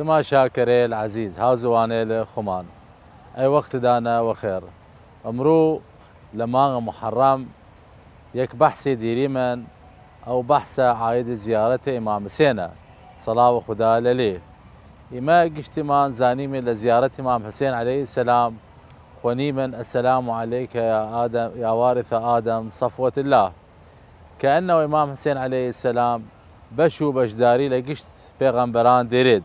تما شاكري العزيز هازواني خمان اي وقت دانا وخير امرو لما محرم يك بحثي ديريمن او بحثة عايد زيارة امام حسين صلاة وخدا لليه إما اجتمان زانيمي لزيارة امام حسين عليه السلام خونيمن السلام عليك يا آدم يا وارث آدم صفوة الله كأنه امام حسين عليه السلام بشو بشداري لقشت بيغمبران ديريد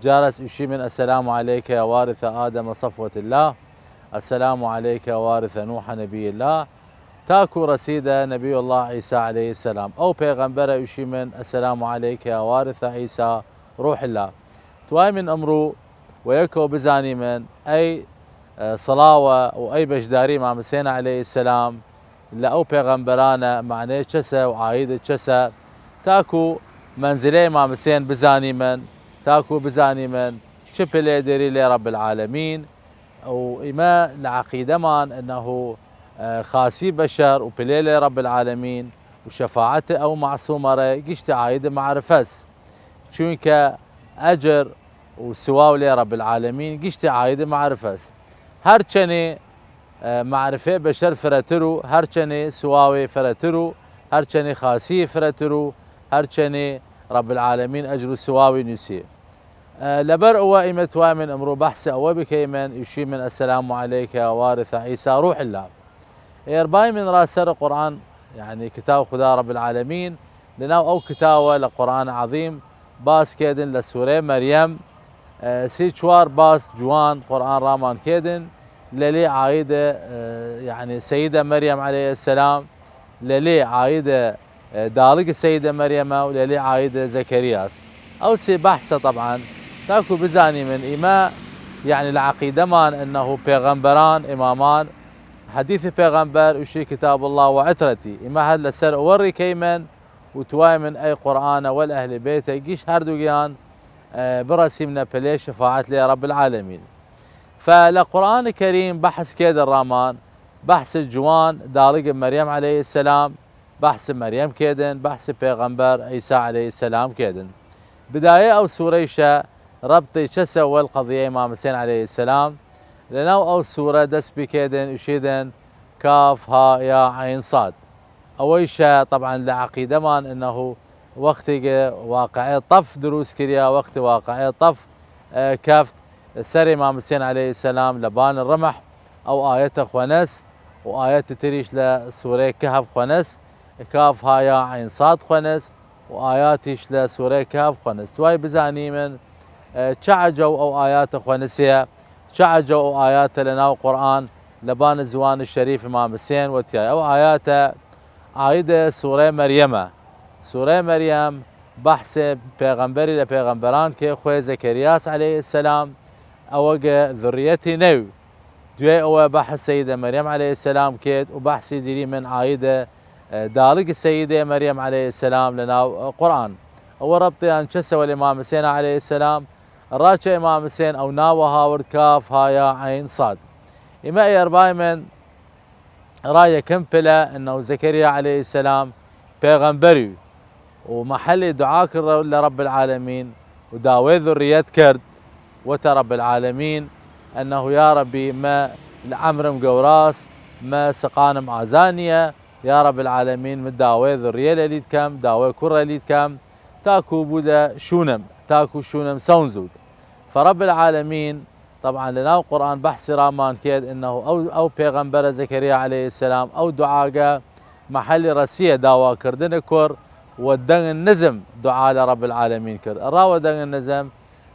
جالس يشي من السلام عليك يا وارث آدم صفوة الله السلام عليك يا وارث نوح نبي الله تاكو رسيدة نبي الله عيسى عليه السلام أو بيغمبر يشي من السلام عليك يا وارث عيسى روح الله تواي من أمرو ويكو بزاني من أي صلاوة وأي بجداري مع مسينا عليه السلام لا أو بيغمبرانا معناه كسا وعايد كسا تاكو منزلي مع مسين بزاني من تاكو بزاني من شبلي ديري لرب العالمين وإما العقيدة مان أنه خاسي بشر وبليلة رب العالمين وشفاعته أو معصومة قشت عايد معرفس شونك أجر وسواو لرب العالمين قشت عايد معرفس هرچني معرفة بشر فرترو هرچني سواوي فرترو هرچني خاسي فرترو هرچني رب العالمين أجر سواوي نسي لبر أو إمتوا من أمر بحث أو بكيمن يشي من السلام عليك يا وارث عيسى روح الله يرباي من راسر القرآن يعني كتاب خدا رب العالمين لنا أو كتابة لقرآن عظيم باس كيدن لسورة مريم سيشوار باس جوان قرآن رامان كيدن للي عايدة يعني سيدة مريم عليه السلام للي عايدة دالق السيدة مريم وللي عايدة زكرياس أو سي بحثة طبعا تاكو بزاني من إماء يعني العقيدة مان أنه بيغمبران إمامان حديث بيغمبر وشي كتاب الله وعترتي إما هل سر وري كيمن وتواي من أي قرآن والأهل بيته يجيش هردوغيان برسمنا بلي شفاعة لي رب العالمين فالقرآن الكريم بحث كيد الرامان بحث الجوان دالق مريم عليه السلام بحث مريم كيدن بحث بيغمبر عيسى عليه السلام كيدن بداية أو سوريشة ربطي شسوى القضية إمام حسين عليه السلام لنو أو سورة دس بكيدن يشيدن كاف ها يا عين صاد أويشة طبعا لعقيدة مان إنه وقت واقعي طف دروس كريا وقت واقعي طف كافت سر إمام حسين عليه السلام لبان الرمح أو آية خونس وآية تريش لسورة كهف خونس كاف ها يا عين صاد خونس وآياتش لسورة كهف خونس تواي بزاني من تشعجوا أو آيات خونسية تشعجوا أو آيات لنا القرآن لبان الزوان الشريف إمام حسين وتياي أو آيات عايدة سورة مريم سورة مريم بحث بيغمبري لبيغمبران كي خوي زكرياس عليه السلام أوجه ذريتي نو دوي أو بحث سيدة مريم عليه السلام كيد وبحث ديري من عايدة دالق السيدة مريم عليه السلام لنا قرآن أو ربطي أن شسوى الإمام حسين عليه السلام راتش إمام حسين أو ناوى هاورد كاف هايا عين صاد إما يرباي من راية كمبلة أنه زكريا عليه السلام بيغمبري ومحل دعاك لرب العالمين وداوي ذرية كرد وترب العالمين أنه يا ربي ما العمر مقوراس ما سقانم عزانية يا رب العالمين مداوي ذرية لليد كم داوي كرة لليد كم تاكو بودا شونم تاكو شونم سونزود فرب العالمين طبعا لنا القرآن بحث رامان كيد انه او بيغمبر زكريا عليه السلام او دعاء محل رسيه داوا كردن كور ودن النزم دعاء لرب العالمين كرد الراوى دن النزم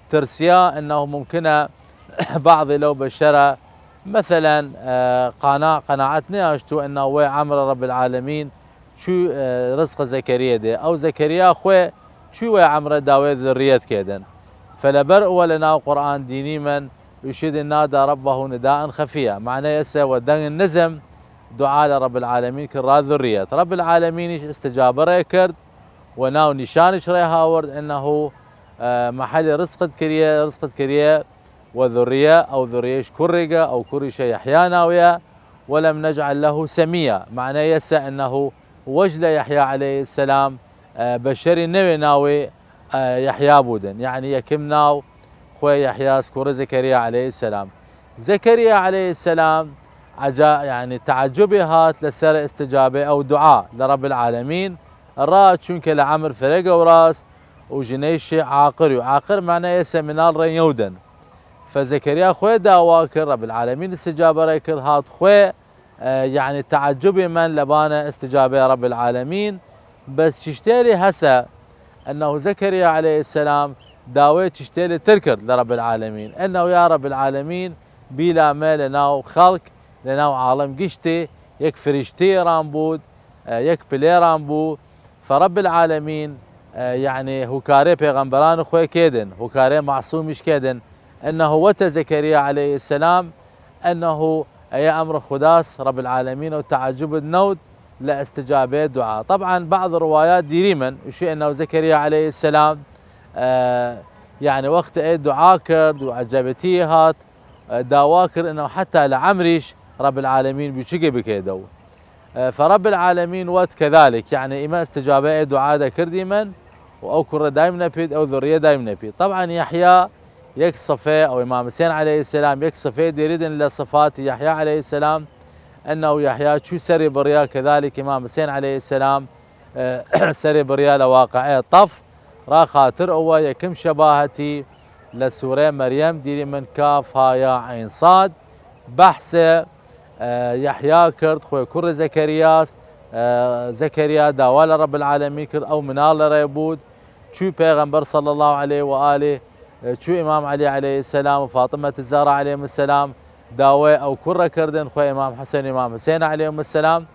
ترسيا انه ممكن بعض لو بشرة مثلا قناعتنا اشتو انه وي عمر رب العالمين شو رزق زكريا دي او زكريا خوي شو وي عمر داوي ذرية كيدن فلبرء ولنا القرآن ديني من يشهد نادى ربه نداء خفيا معناه يسا ودن النزم دعاء لرب العالمين كرا ذرية رب العالمين استجاب ريكرد وناو نشان شري هاورد انه محل رزقة كريه وذرية او ذريش كرقة او كرشة يحيى ناوية ولم نجعل له سميا معناه يسا انه وجل يحيى عليه السلام بشري نوي ناوي يحيى بودن يعني يكم ناو خوي يحيى سكور زكريا عليه السلام. زكريا عليه السلام يعني تعجبي هات لسر استجابه او دعاء لرب العالمين الرات شنك لعمر فرق وراس وجنيش عاقر وعاقر معناه يسمينال رين يودن. فزكريا خوي داواكر رب العالمين استجابه ريكر هات خوي يعني تعجبي من لبانا استجابه رب العالمين. بس تشتري هسه انه زكريا عليه السلام داوي تشتري تركض لرب العالمين انه يا رب العالمين بلا ما لناو خلق لناو عالم قشتي يك فرشتي رامبود يك بلي رامبو. فرب العالمين يعني هو كاري بيغمبران خوي كيدن هو كاري معصومش كيدن انه وت زكريا عليه السلام انه اي امر خداس رب العالمين وتعجب النود لاستجابه دعاء. طبعا بعض الروايات ديريمن وشي انه زكريا عليه السلام يعني وقت اي دعاء كرد وعجبتي هات داواكر انه حتى لعمريش رب العالمين بشقي بكيدو. فرب العالمين وقت كذلك يعني اما استجابه دعاء كردي من او كره دايم نبيد او ذريه دايم نبيد. طبعا يحيى يك صفي او امام حسين عليه السلام يك صفي يريدن لصفات يحيى عليه السلام انه يحيى شو سري بريا كذلك امام حسين عليه السلام سري بريا لواقعيه طف را خاطر هو يكم شباهتي لسوره مريم ديري من كاف ها يا عين صاد بحث يحيى كرد خوي كر زكرياس زكريا داوال رب العالمين كرد او منال ريبود شو پیغمبر صلى الله عليه واله شو امام علي عليه السلام وفاطمه الزهراء عليهم السلام داوي او كره كردن خوي امام حسن امام حسين عليهم السلام.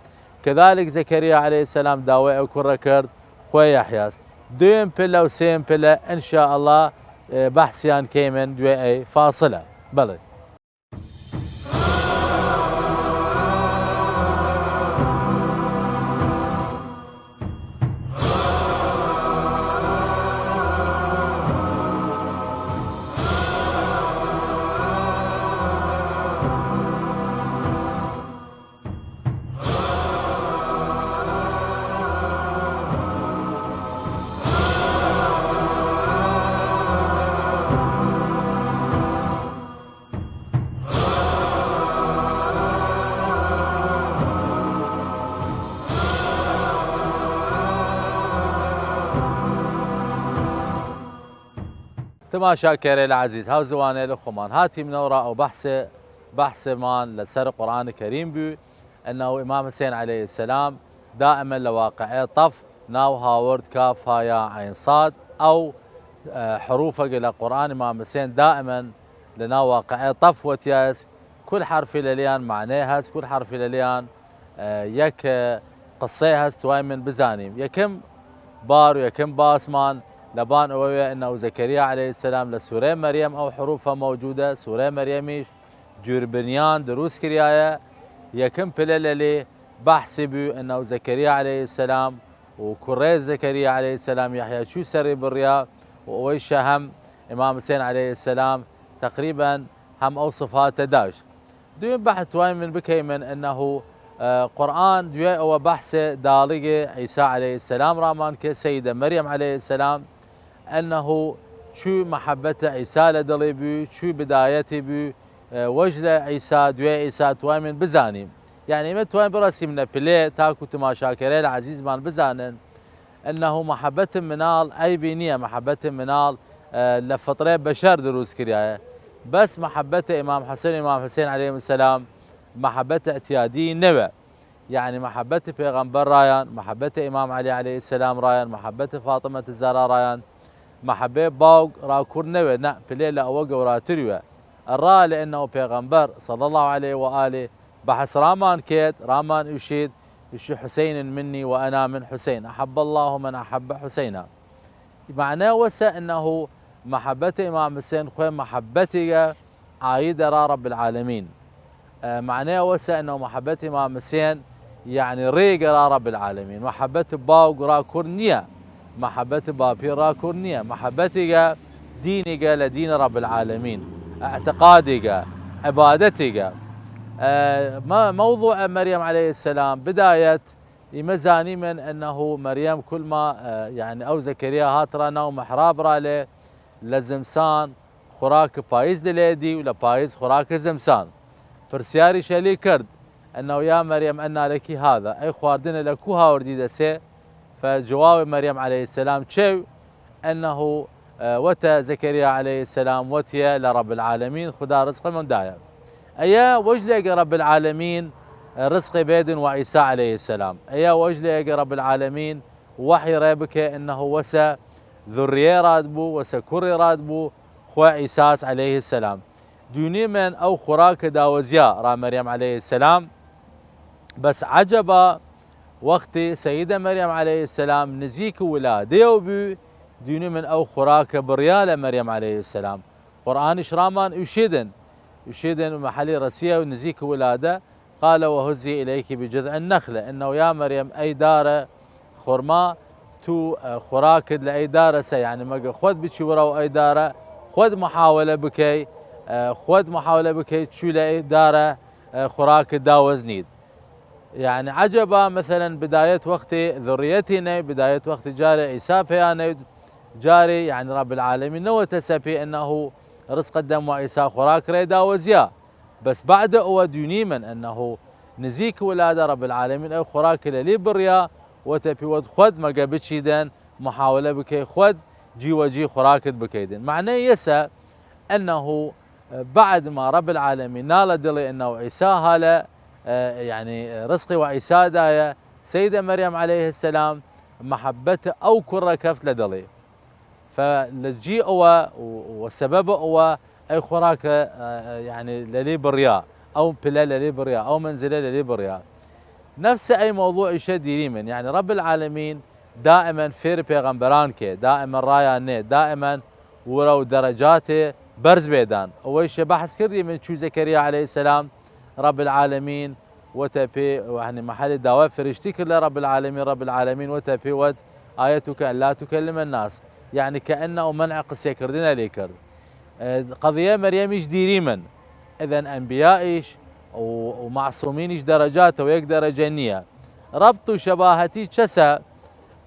كذلك زكريا عليه السلام داوي او كره كرد خوي يحياس دوم بلا وسيم بلا ان شاء الله بحثيان كيمن دوي اي فاصله بلى. تماشا كيري العزيز هاو زواني لخمان هاتي منورة او بحث مان لسر القرآن الكريم بي انه امام حسين عليه السلام دائما لواقعية طف ناو هاورد كاف ها يا عين صاد او حروفه الى قرآن امام حسين دائما لنا واقعية طف وتياس كل حرف لليان معناهس كل حرف لليان يك قصيهس توايمن بزانيم يكم بار ويكم باسمان لبان اويا انه زكريا عليه السلام لسوره مريم او حروفها موجوده سوره مريميش جوربنيان دروس كريايه يكم بلللي بحث بو انه زكريا عليه السلام وكريت زكريا عليه السلام يحيى شو سري بالرياء واويش هم امام حسين عليه السلام تقريبا هم اوصفها داش دون بحث توين من بكي من انه قرآن دوي او بحث دالقه عيسى عليه السلام رامان كسيده مريم عليه السلام انه شو محبة عيسى لدلي بو شو بدايتي بو وجل عيسى دوي عيسى توامن بزاني يعني ما توامن براسي من بلي تاكو تماشا كري العزيز مان بزانن انه محبة منال اي بينيه محبة منال لفطري بشر دروس كريايه بس محبة امام حسين عليه السلام محبة اعتيادي نوى يعني محبة پیغمبر رايان محبة امام علي عليه السلام رايان محبة فاطمة الزهراء رايان محبه باوق راكور نوى نا بليلة اوقع وراتريوه الرا لانه پیغمبر صلى الله عليه واله بحث رامان كيد رامان اشيد اشي حسين مني وانا من حسين احب الله من احب حسينا معناه وسا انه محبة امام حسين خوي محبتي عايدة را رب العالمين معناه وسا انه محبة امام حسين يعني ريق را رب العالمين محبة باوق راكور نيه محبة بابي راكورنية محبتك دينك لدين رب العالمين اعتقادك عبادتك موضوع مريم عليه السلام بداية يمزاني من انه مريم كل ما يعني او زكريا هاترانا ومحراب راله لزمسان خوراك بايز لليدي ولا بايز خوراك زمسان. فرسياري شالي كرد انه يا مريم ان لك هذا اي خواردنا لكوها ورديده سي. فجواب مريم عليه السلام تشو انه وتا زكريا عليه السلام وتيا لرب العالمين خدا رزق من دايا ايا وجلق رب العالمين رزق بيدن وعيسى عليه السلام. ايا وجلق رب العالمين وحي ريبك انه وسا ذريه رادبو وسا كري رادبو خو عيسى عليه السلام. دوني من او خوراك داوزيا را مريم عليه السلام. بس عجبا وقت سيدة مريم عليه السلام نزيك ولادة وبو دوني من او خوراك بريالة مريم عليه السلام. قرآن شرامان يشيدن محلي رسيه ونزيك ولاده. قال وهزي اليك بجذع النخله انه يا مريم اي دار خرما تو خوراك لاي دار يعني ما خذ بشي ورا اي دار خذ محاوله بكي تشو لاي دار خوراك داوزنيد. يعني عجبا مثلا بدايه وقت ذريتنا بدايه وقت جاري عيسى بياني جاري يعني رب العالمين نوتسبي انه رزق الدم وعيسى خوراك ريدا وزيا. بس بعد هو دوني من انه نزيك ولاده رب العالمين او خوراك لي بريا وتبي ود خد ما قبتشيدن محاوله بكي خد جي وجي خوراك بكيدن. معناه يسا انه بعد ما رب العالمين نال دلي انه عيسى هاله يعني رزقي وعيسى دايا سيده مريم عليه السلام محبته او كره كفت لدلي. فالجي هو والسبب هو اي خوراك يعني للي بريا او بلا للي بريا او منزله للي بريا. نفس اي موضوع يشدي من يعني رب العالمين دائما فير بيغمبران كي دائما رايا دائما ورو درجاته برز بيدان. اول شيء بحث كردي من شو زكريا عليه السلام رب العالمين وتبي يعني محل دعوة فرشتي كله رب العالمين وتبي ود آيتك أن لا تكلم الناس. يعني كأنه منع قصة كردنا ليكرد قضية مريم إيش ديري من إذن أنبياء إيش ومعصومين إيش درجاته ويك درجة نية ربط شباهتي كسا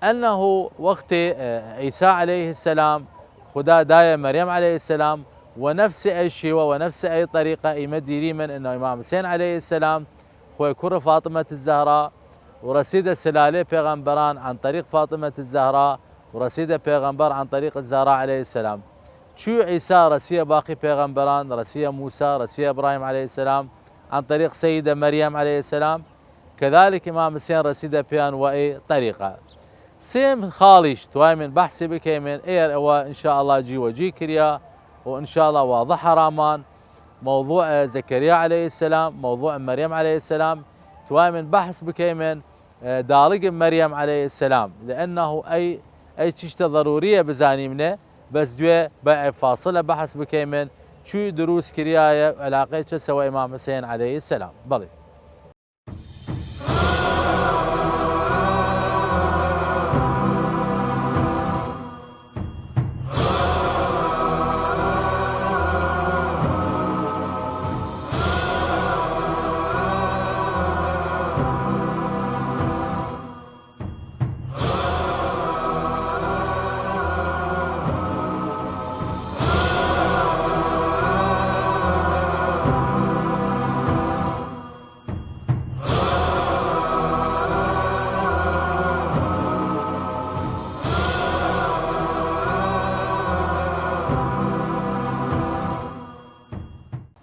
أنه وقت عيسى عليه السلام خدا داية مريم عليه السلام ونفس أي شيء ونفس أي طريقة يمديري من أنه إمام حسين عليه السلام خوي كر فاطمة الزهراء ورسيد السلالة بيغمبران عن طريق فاطمة الزهراء ورسيد بيغمبر عن طريق الزهراء عليه السلام. شو عيسى رسيه باقي بيغمبران رسيه موسى رسيه إبراهيم عليه السلام عن طريق سيدة مريم عليه السلام. كذلك إمام حسين رسيد بيان وأي طريقة سيم خالش تواي من بحثي بكيمن إير وإن شاء الله جي وجي كريا وإن شاء الله واضح رامان موضوع زكريا عليه السلام موضوع مريم عليه السلام تواي من بحث بكيمن دالق مريم عليه السلام لأنه أي تشتا ضرورية بزاني منه بس دوي بقى فاصلة بحث بكيمن شو دروس كرياية علاقة سوى إمام حسين عليه السلام. بلي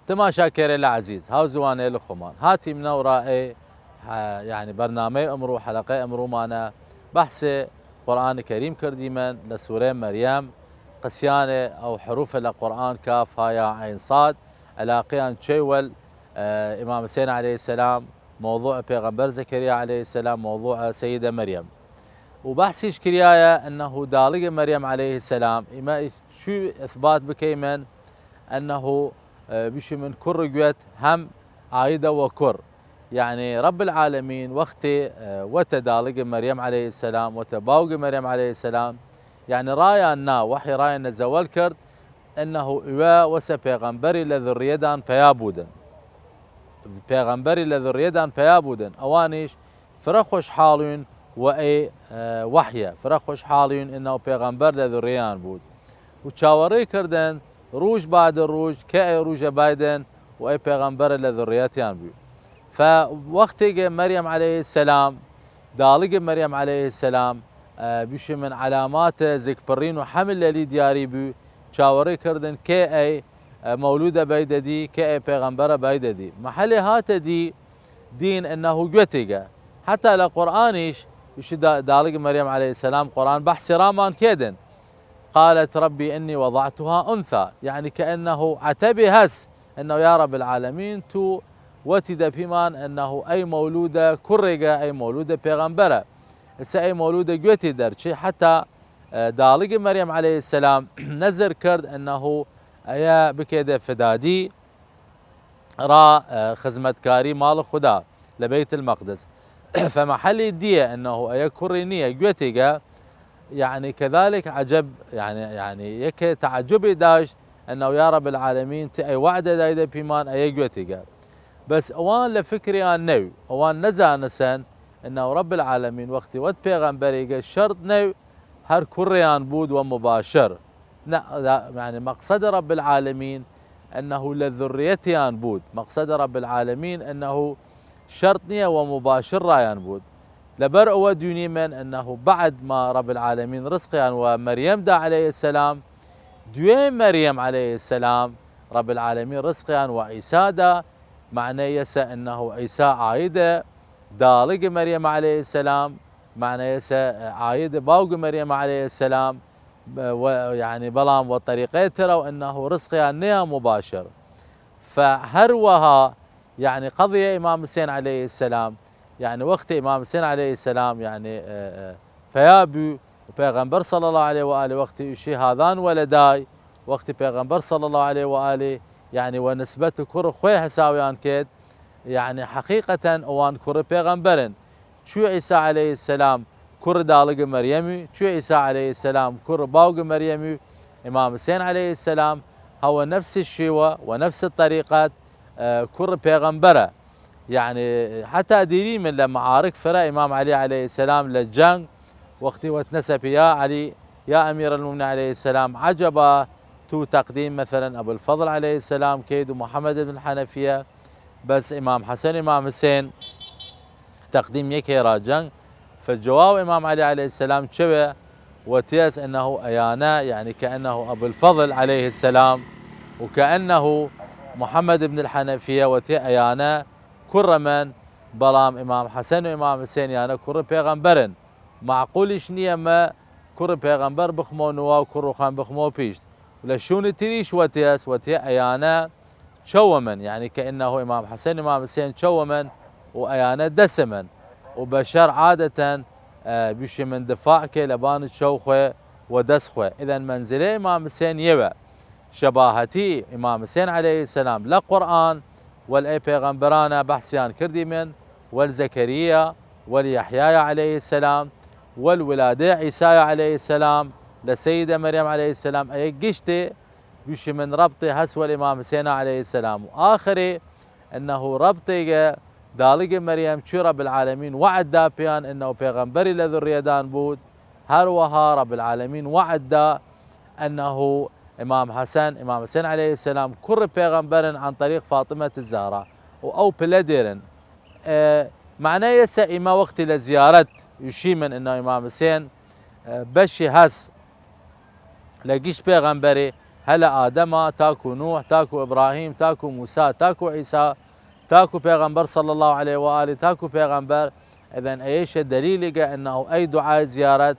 تماشا كيري العزيز هاو زواني لخمان هاتي من ورائي يعني برنامج امرو حلقه امرو معنا بحث قرآن الكريم كرديما لسورة مريم قسيانه او حروف القرآن كاف هايا عين صاد علاقيان تشيول امام حسين عليه السلام موضوع بيغمبر زكريا عليه السلام موضوع سيدة مريم. وبحثي شكريايا انه دالق مريم عليه السلام اما شو اثبات بكيمن انه بشي من كر جوات هم عايدة وكر يعني رب العالمين وقت وتدالق مريم عليه السلام وتباوق مريم عليه السلام يعني راينا وحي راينا زوال كرد انه اوا وسا بيغمبري لذريدان بيابودن بيغمبري لذريدان بيابودن اوانيش فرخوش حالين واي وحيه فرخوش حالين انه بيغمبر لذريان بود وتشاوري كردن روج بعد الروج كأي روج بايدن وأي پیغمبر لذريتيان بي. فوقت مريم عليه السلام دالق مريم عليه السلام بيش من علامات زكبرين وحمل للي دياري بي شاوري كردن كأي مولودة بيددي كأي پیغمبر بيددي محل هات دي دين انه جوتيجا حتى لقرآنيش بيش دالق مريم عليه السلام قرآن بحث رامان كيدن قالت ربي إني وضعتها أنثى يعني كأنه عتبي هس أنه يا رب العالمين تو وتد بمان أنه أي مولودة كرقة أي مولودة بيغمبرة أي مولودة جوتي درشي حتى دالق مريم عليه السلام نزر كرد أنه أيا بكيدة فدادي را خزمة كاري مال خدا لبيت المقدس فمحل الدية أنه أيا كرينية جوتيجا يعني كذلك عجب يعني يك تعجبي داش انه يا رب العالمين تأي وعده دايده بيمان اي جوتيجا بس اوان لفكري ان نو اوان نزا نسن انه رب العالمين وقت ود بيغمبري شرط نو هر كريان بود ومباشر لا يعني مقصد رب العالمين انه لذريتيان بود مقصد رب العالمين انه شرطني ومباشر رايان بود لبر ودوني من انه بعد ما رب العالمين رزقيا ومريم دا عليه السلام دوين مريم عليه السلام رب العالمين رزقيا وعيسى دا معنى يسا انه عيسى عايده دالق مريم عليه السلام معنى يسا عايده باوق مريم عليه السلام يعني بلام والطريقين ترى انه رزقيا نيا مباشر فهروها يعني قضيه امام حسين عليه السلام يعني وقت امام حسين عليه السلام يعني فيابي وبيغمبر صلى الله عليه واله وقت شي هذان ولداي وقت بيغمبر صلى الله عليه واله يعني ونسبته كر خوي حساويان كيد يعني حقيقه اوان كر بيغمبرن شو عيسى عليه السلام كر دالق مريمي شو عيسى عليه السلام كر باوق مريمي امام حسين عليه السلام هو نفس الشيوه ونفس الطريقات كر بيغمبره يعني حتى ديري من لما عارك فرا امام علي عليه السلام للجنگ وقت وتنسب يا علي يا امير المؤمنين عليه السلام عجبا تو تقديم مثلا ابو الفضل عليه السلام كيد ومحمد بن حنفيه بس امام حسن امام حسين تقديم يكيرا جنگ فالجواب امام علي عليه السلام شبه وتيس انه ايانا يعني كانه ابو الفضل عليه السلام وكانه محمد بن الحنفيه وتي ايانا كرمن بلام امام حسن وامام حسين يعني كر بيغمبرن معقول شنيا ما كر بيغمبر بخمو نوا وكر خان بخمو بيشت ولا شون تريش وتيس وتي ايانا شومن يعني كانه امام حسن وامام حسين شومن وايانا دسمن وبشر عاده بيشي من دفاع كي لبان شوخه ودسخه اذا منزله امام حسين يبا شباهتي امام حسين عليه السلام لا قران والاي بيغمبرانا بحثيان كردي من والزكريا واليحيى عليه السلام والولاده عيسى عليه السلام لسيده مريم عليه السلام اي قشتي بيش من ربطي هسوى الامام حسين عليه السلام واخري انه ربطي دالق مريم شو رب العالمين وعد دابيان انه بيغمبري لذريدان بود هروها رب العالمين وعد دا انه امام حسين عليه السلام كر بيغمبرن عن طريق فاطمه الزهراء او بلديرن معناه يسا اما وقت لزياره يشي من انه امام حسين بشي هس لقيش بيغمبري هلا ادم تاكو نوح تاكو ابراهيم تاكو موسى تاكو عيسى تاكو بيغمبر صلى الله عليه واله تاكو بيغمبر اذا ايش الدليل انه اي دعاء زياره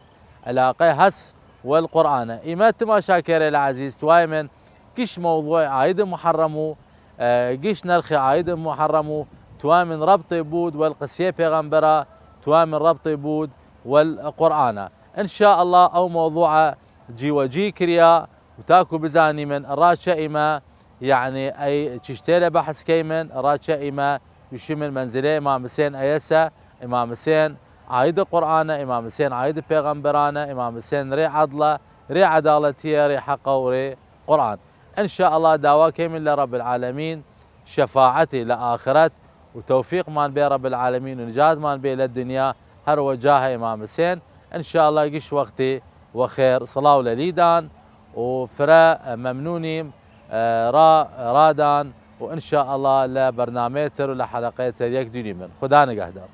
علاقه هس والقرآن إيمات ما شاكر العزيز توايمن كش موضوع عايد محرمو كش نرخي عايد محرمو توايمن ربط بود والقسية بيغمبرا توايمن ربط بود والقرآن إن شاء الله أو موضوع جي وجي كريا وتاكو بزاني من راشا إما يعني أي تشتيل بحث كيمن راشا إما يشمل منزلي إمام حسين أيسا إمام حسين عايد قرآن إمام حسين عايد بيغمبرانا إمام حسين ري عدله ري عدالتيه ري حقه وري قرآن إن شاء الله دعواكم من لرب العالمين شفاعتي لآخرت وتوفيق مان بي رب العالمين ونجاة مان بي للدنيا هر وجاه إمام حسين إن شاء الله قش وقتي وخير صلاة وليدان وفرا ممنونين رادان وإن شاء الله لبرنامجتر ولحلقاتر يك دوني من خدا نقهدر.